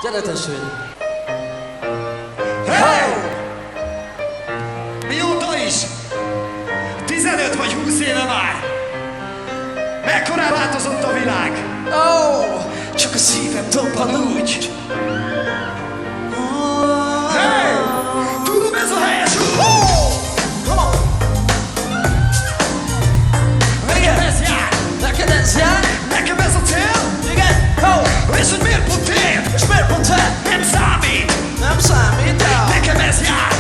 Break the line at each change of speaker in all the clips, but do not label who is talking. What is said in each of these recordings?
Gyere testvérem!
Hey! Mióta is? 15 vagy 20 éve már! Mekkorán változott a világ?
Ó, csak a szívem dobban úgy!
Hey! Tudom, ez a helyes út! Nekem ez jár!
Neked ez jár?
Nekem ez a cél!
Igen! Ho!
És hogy miért pont én?
És miért pont te?
Nem számít!
Nem számít el!
Nekem ez jár!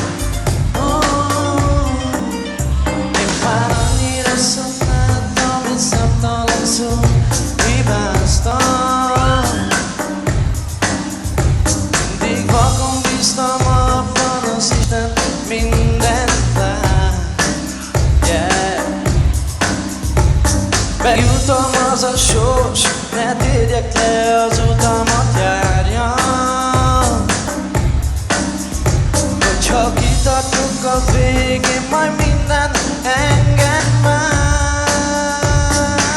Én már annyira szoknáltam, hogy számtalan szó hibáztam. Mindig vakon bíztam abban, az Isten mindent lát. Yeah. Megjutom az a sors, ne térjek le, az utamat járjam. Hogyha kitartok a végén, majd minden engem már.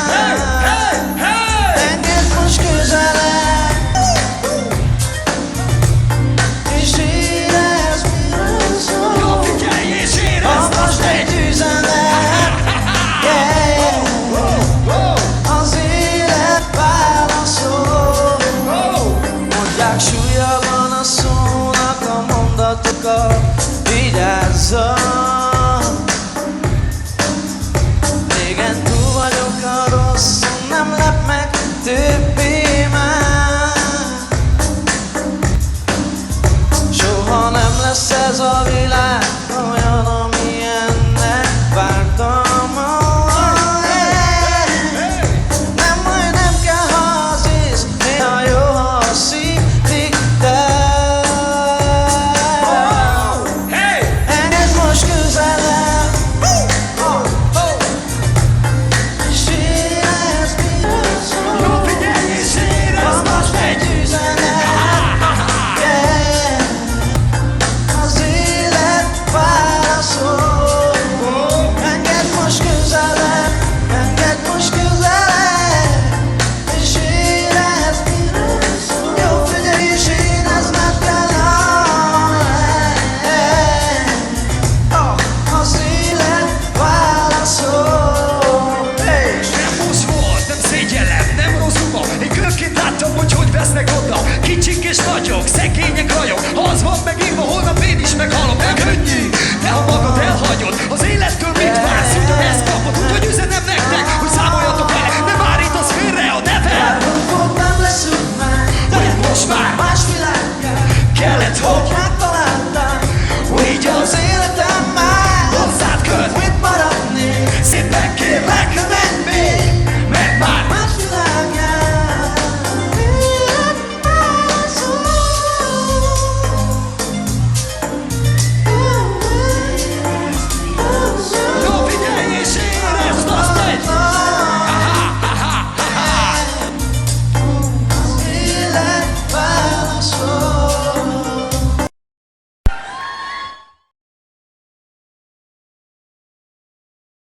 Hey! Hey! Hey!
Engedd most közelebb, és érezd, miről szól.
Jó, figyelj és érezd!
Ha most egy üzenet, yeah. Az élet válaszol. Mondják, súlya van a szónak, a mondatokat vigyázzam. Régen túl vagyok a rosszon, nem lep meg többé már. Soha nem lesz ez a világ olyan, amilyennek vártam. Nem, majd nem kell, ha az ész, néha jó, ha a szív diktál.
Hey!
Engedd most közelebb, és érezd, miről szól.
Jó, figyelj és érezd!
Ha most egy üzenet, yeah. Az élet válaszol. Engedd most közelebb, engedd most közelebb, és érezd, miről szól. Jó, figyelj és érezd, nem kell az élet válaszol. Hey!
Nem most volt, nem szégyellem, nem rozumom. Én kövként láttam, hogy vesznek oda. Kicsik és nagyok, szegények, rajok. Az van meg